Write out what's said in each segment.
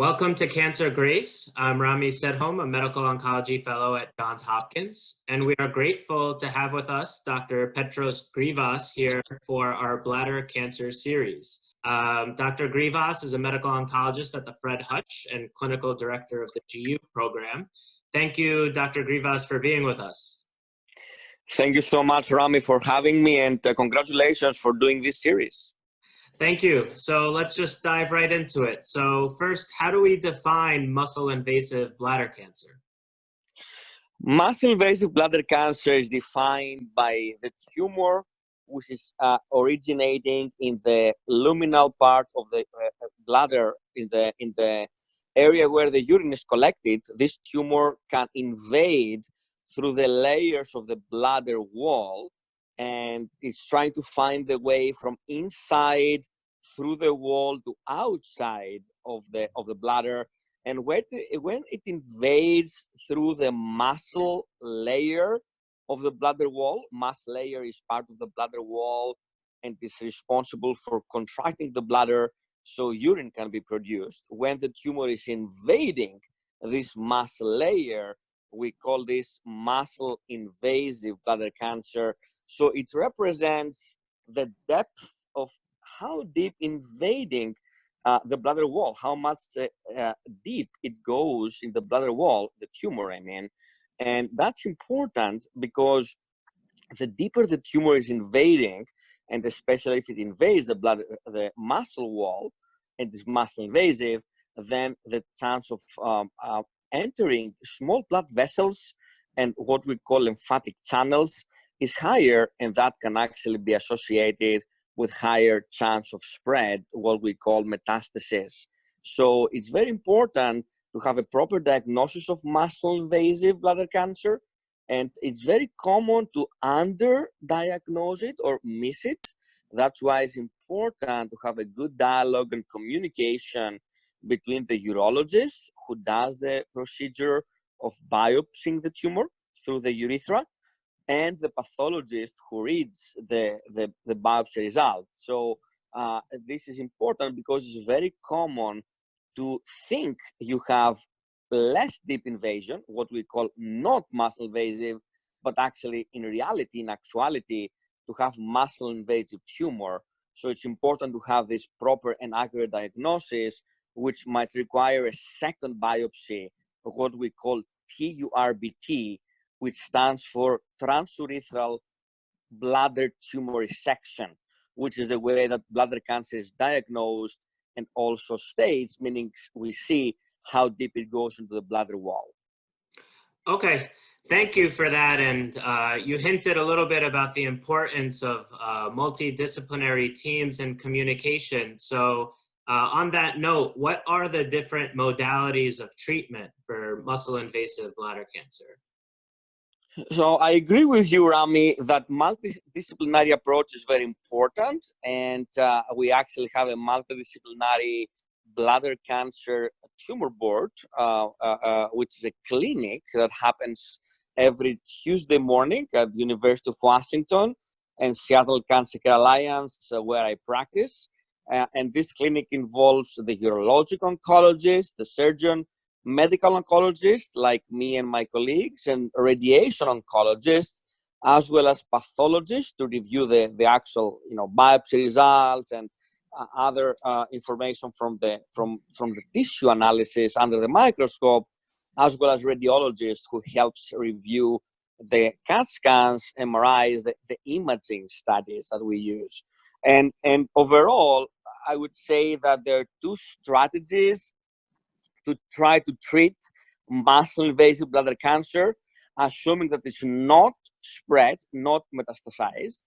Welcome to Cancer Grace. I'm Ramy Sedhom, a medical oncology fellow at Johns Hopkins, and we are grateful to have with us Dr. Petros Grivas here for our bladder cancer series. Dr. Grivas is a medical oncologist at the Fred Hutch and clinical director of the GU program. Thank you, Dr. Grivas, for being with us. Thank you so much, Ramy, for having me, and congratulations for doing this series. Thank you. So let's just dive right into it. So first, how do we define muscle invasive bladder cancer? Muscle invasive bladder cancer is defined by the tumor which is originating in the luminal part of the bladder, in the area where the urine is collected. This tumor can invade through the layers of the bladder wall, and it's trying to find the way from inside through the wall to outside of the bladder. And when it invades through the muscle layer of the bladder wall, muscle layer is part of the bladder wall and is responsible for contracting the bladder so urine can be produced. When the tumor is invading this muscle layer, we call this muscle invasive bladder cancer. So it represents the depth of how deep invading the bladder wall, how much deep it goes in the bladder wall, the tumor, I mean. And that's important because the deeper the tumor is invading, and especially if it invades the muscle wall, and is muscle invasive, then the chance of entering small blood vessels and what we call lymphatic channels is higher, and that can actually be associated with higher chance of spread, what we call metastasis. So it's very important to have a proper diagnosis of muscle invasive bladder cancer, and it's very common to underdiagnose it or miss it. That's why it's important to have a good dialogue and communication between the urologist who does the procedure of biopsying the tumor through the urethra and the pathologist who reads the biopsy result. So this is important because it's very common to think you have less deep invasion, what we call not muscle invasive, but actually in reality, in actuality, to have muscle invasive tumor. So it's important to have this proper and accurate diagnosis, which might require a second biopsy, what we call TURBT, which stands for transurethral bladder tumor resection, which is the way that bladder cancer is diagnosed and also states, meaning we see how deep it goes into the bladder wall. Okay, thank you for that. And you hinted a little bit about the importance of multidisciplinary teams and communication. So on that note, what are the different modalities of treatment for muscle invasive bladder cancer? So I agree with you, Ramy, that multidisciplinary approach is very important. And we actually have a multidisciplinary bladder cancer tumor board, which is a clinic that happens every Tuesday morning at University of Washington and Seattle Cancer Care Alliance, where I practice. And this clinic involves the urologic oncologist, the surgeon, medical oncologist like me and my colleagues, and radiation oncologist, as well as pathologists to review the actual biopsy results and other information from the tissue analysis under the microscope, as well as radiologists who helps review the CAT scans, MRIs, the imaging studies that we use. And overall, I would say that there are two strategies to try to treat muscle invasive bladder cancer, assuming that it's not spread, not metastasized.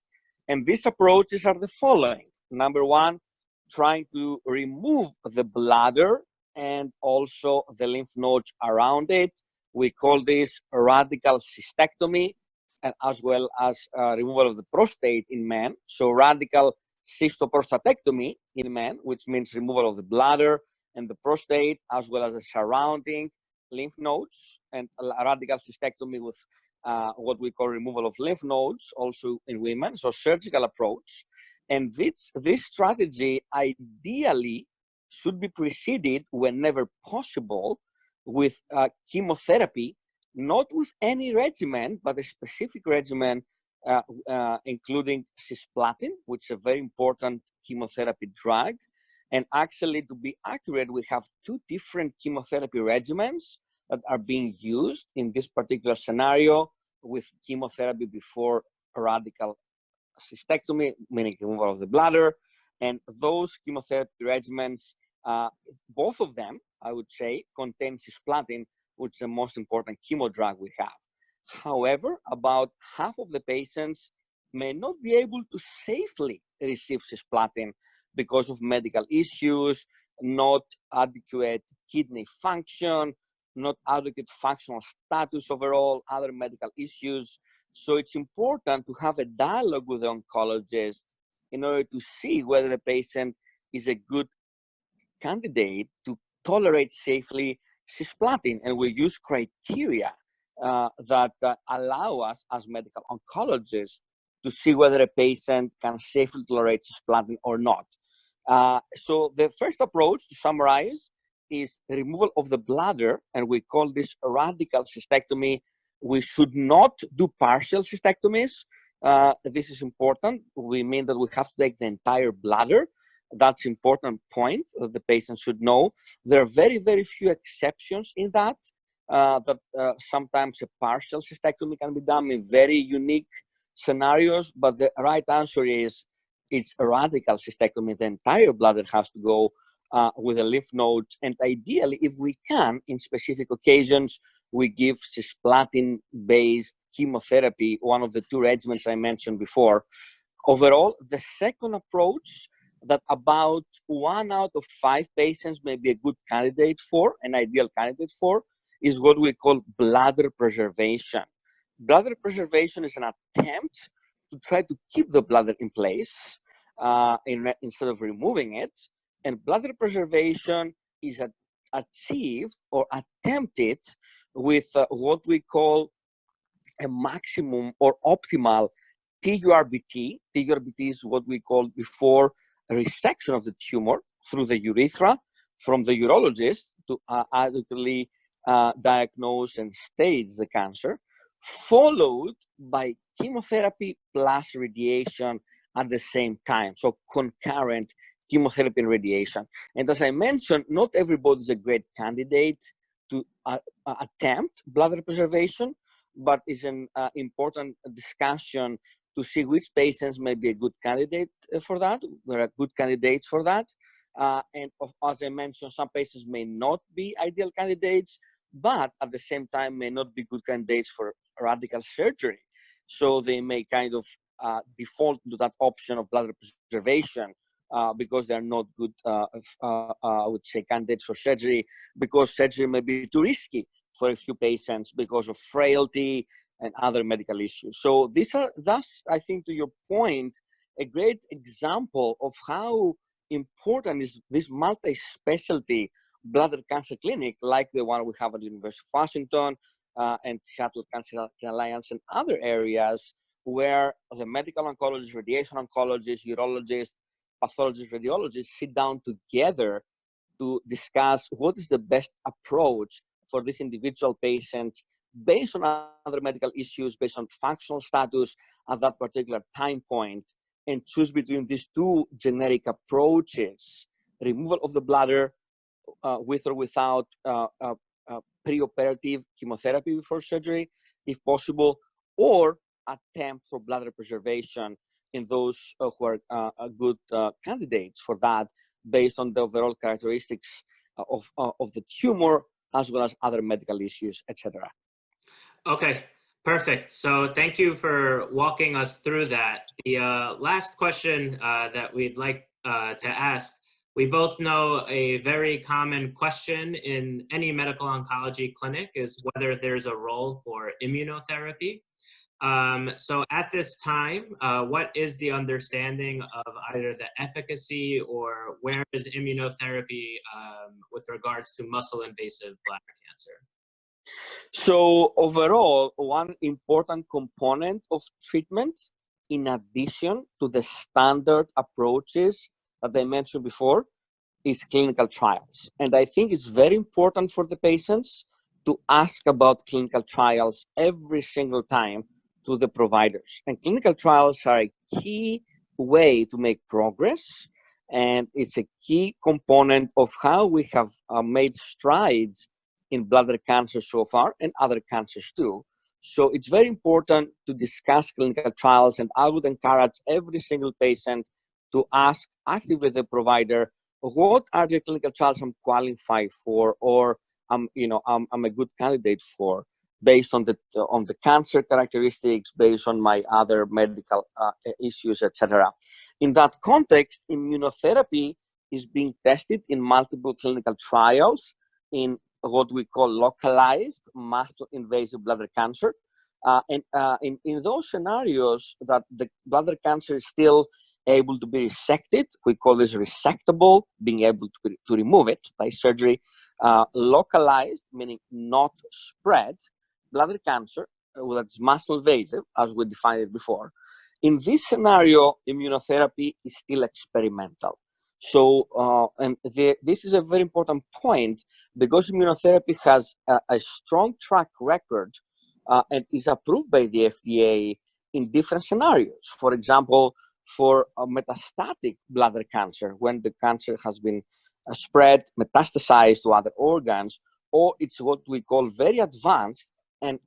And these approaches are the following. Number one, trying to remove the bladder and also the lymph nodes around it. We call this radical cystectomy, and as well as removal of the prostate in men. So radical cystoprostatectomy in men, which means removal of the bladder and the prostate, as well as the surrounding lymph nodes, and a radical cystectomy with what we call removal of lymph nodes, also in women, so surgical approach. And this strategy ideally should be preceded whenever possible with chemotherapy, not with any regimen, but a specific regimen including cisplatin, which is a very important chemotherapy drug. And actually, to be accurate, we have two different chemotherapy regimens that are being used in this particular scenario, with chemotherapy before radical cystectomy, meaning removal of the bladder. And those chemotherapy regimens, both of them, I would say, contain cisplatin, which is the most important chemo drug we have. However, about half of the patients may not be able to safely receive cisplatin because of medical issues, not adequate kidney function, not adequate functional status overall, other medical issues. So it's important to have a dialogue with the oncologist in order to see whether the patient is a good candidate to tolerate safely cisplatin. And we use criteria that allow us as medical oncologists to see whether a patient can safely tolerate cisplatin or not. So the first approach, to summarize, is removal of the bladder, and we call this radical cystectomy. We should not do partial cystectomies. This is important. We mean that we have to take the entire bladder. That's an important point that the patient should know. There are very, very few exceptions in that, sometimes a partial cystectomy can be done in very unique scenarios, but the right answer is it's a radical cystectomy. The entire bladder has to go with the lymph nodes, and ideally, if we can, in specific occasions, we give cisplatin-based chemotherapy, one of the two regimens I mentioned before. Overall, the second approach that about 1 out of 5 patients may be a good candidate for, an ideal candidate for, is what we call bladder preservation. Bladder preservation is an attempt to try to keep the bladder in place instead of removing it. And bladder preservation is achieved or attempted with what we call a maximum or optimal TURBT. TURBT is what we called before resection of the tumor through the urethra from the urologist to adequately diagnose and stage the cancer, followed by chemotherapy plus radiation at the same time, so concurrent chemotherapy and radiation. And as I mentioned, not everybody is a great candidate to attempt bladder preservation, but it's an important discussion to see which patients may be a good candidate for that. There are good candidates for that. As I mentioned, some patients may not be ideal candidates, but at the same time may not be good candidates for radical surgery. So they may kind of default to that option of bladder preservation because they're not good, I would say, candidates for surgery, because surgery may be too risky for a few patients because of frailty and other medical issues. So these are, thus, I think, to your point, a great example of how important is this multi-specialty bladder cancer clinic, like the one we have at the University of Washington and Seattle Cancer Alliance and other areas, where the medical oncologists, radiation oncologists, urologists, pathologists, radiologists sit down together to discuss what is the best approach for this individual patient based on other medical issues, based on functional status at that particular time point, and choose between these two generic approaches: removal of the bladder with or without preoperative chemotherapy before surgery, if possible, or attempt for bladder preservation in those who are good candidates for that, based on the overall characteristics of the tumor, as well as other medical issues, etc. Okay, perfect. So thank you for walking us through that. The last question that we'd like to ask, we both know a very common question in any medical oncology clinic is whether there's a role for immunotherapy. So at this time, what is the understanding of either the efficacy or where is immunotherapy with regards to muscle invasive bladder cancer? So overall, one important component of treatment, in addition to the standard approaches that I mentioned before, is clinical trials. And I think it's very important for the patients to ask about clinical trials every single time to the providers. And clinical trials are a key way to make progress, and it's a key component of how we have made strides in bladder cancer so far and other cancers too. So it's very important to discuss clinical trials, and I would encourage every single patient to ask actively the provider, what are the clinical trials I'm qualified for, or I'm a good candidate for, based on the cancer characteristics, based on my other medical issues, etc. In that context, immunotherapy is being tested in multiple clinical trials in what we call localized muscle invasive bladder cancer. In those scenarios that the bladder cancer is still able to be resected, we call this resectable, being able to remove it by surgery. Localized, meaning not spread, bladder cancer, that's muscle invasive, as we defined it before. In this scenario, immunotherapy is still experimental. So, this is a very important point, because immunotherapy has a strong track record and is approved by the FDA in different scenarios. For example, for metastatic bladder cancer, when the cancer has been spread, metastasized to other organs, or it's what we call very advanced and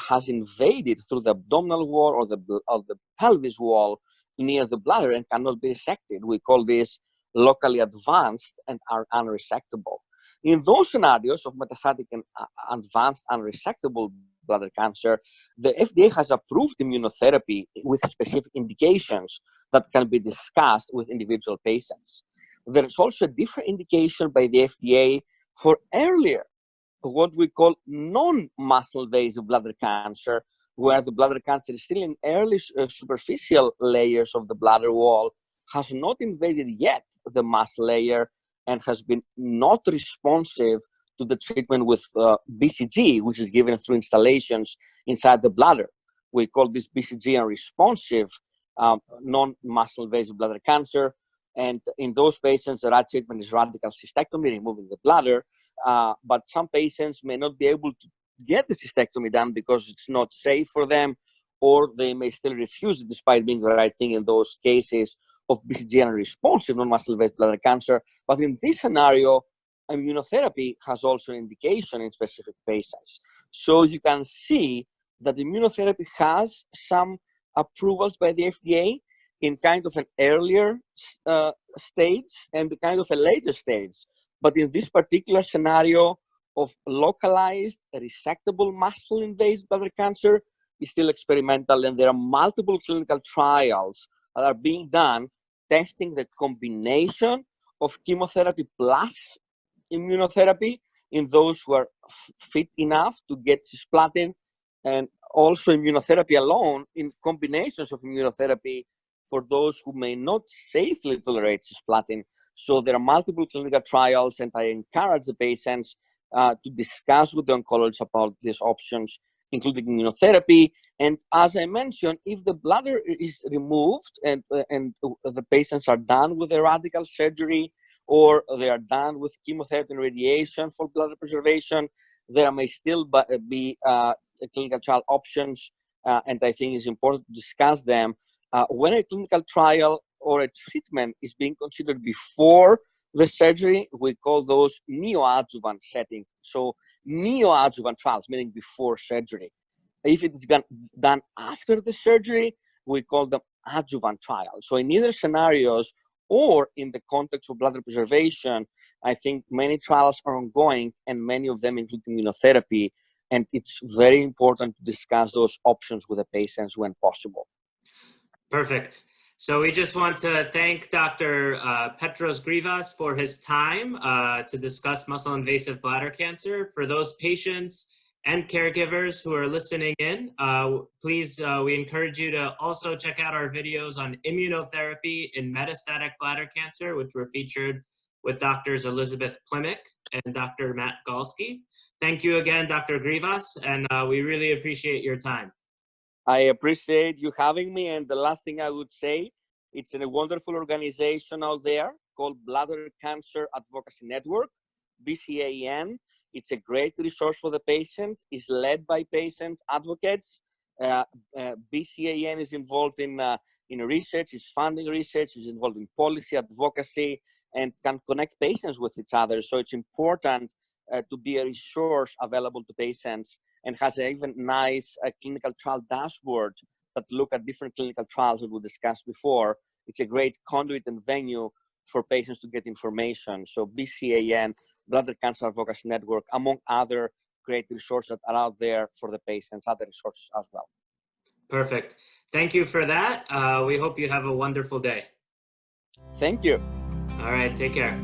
has invaded through the abdominal wall or the pelvis wall near the bladder and cannot be resected. We call this locally advanced and are unresectable. In those scenarios of metastatic and advanced unresectable bladder cancer, the FDA has approved immunotherapy with specific indications that can be discussed with individual patients. There is also a different indication by the FDA for earlier, what we call non-muscle invasive bladder cancer, where the bladder cancer is still in early superficial layers of the bladder wall, has not invaded yet the muscle layer, and has been not responsive to the treatment with BCG, which is given through installations inside the bladder. We call this BCG unresponsive non-muscle invasive bladder cancer. And in those patients, the right treatment is radical cystectomy, removing the bladder. But some patients may not be able to get the cystectomy done because it's not safe for them, or they may still refuse it despite being the right thing in those cases of BCG unresponsive non-muscle invasive bladder cancer. But in this scenario, immunotherapy has also an indication in specific patients. So you can see that immunotherapy has some approvals by the FDA in kind of an earlier stage and the kind of a later stage. But in this particular scenario of localized resectable muscle invasive bladder cancer, is still experimental, and there are multiple clinical trials that are being done testing the combination of chemotherapy plus immunotherapy in those who are fit enough to get cisplatin, and also immunotherapy alone in combinations of immunotherapy for those who may not safely tolerate cisplatin. So there are multiple clinical trials, and I encourage the patients to discuss with the oncologist about these options, including immunotherapy. And as I mentioned, if the bladder is removed and the patients are done with a radical surgery, or they are done with chemotherapy and radiation for bladder preservation, there may still be clinical trial options, and I think it's important to discuss them. When a clinical trial or a treatment is being considered before the surgery, we call those neoadjuvant settings. So neoadjuvant trials, meaning before surgery. If it is done after the surgery, we call them adjuvant trials. So in either scenarios, or in the context of bladder preservation, I think many trials are ongoing, and many of them include immunotherapy. And it's very important to discuss those options with the patients when possible. Perfect. So we just want to thank Dr. Petros Grivas for his time to discuss muscle invasive bladder cancer. For those patients and caregivers who are listening in, please, we encourage you to also check out our videos on immunotherapy in metastatic bladder cancer, which were featured with Drs. Elizabeth Plimick and Dr. Matt Galsky. Thank you again, Dr. Grivas, and we really appreciate your time. I appreciate you having me. And the last thing I would say, it's a wonderful organization out there. called Bladder Cancer Advocacy Network, BCAN. It's a great resource for the patient. It's led by patient advocates. BCAN is involved in research, is funding research, is involved in policy advocacy, and can connect patients with each other. So it's important to be a resource available to patients, and has an even nice clinical trial dashboard that look at different clinical trials that we discussed before. It's a great conduit and venue for patients to get information. So BCAN, Bladder Cancer Advocacy Network, among other great resources that are out there for the patients, other resources as well. Perfect. Thank you for that. We hope you have a wonderful day. Thank you. All right, take care.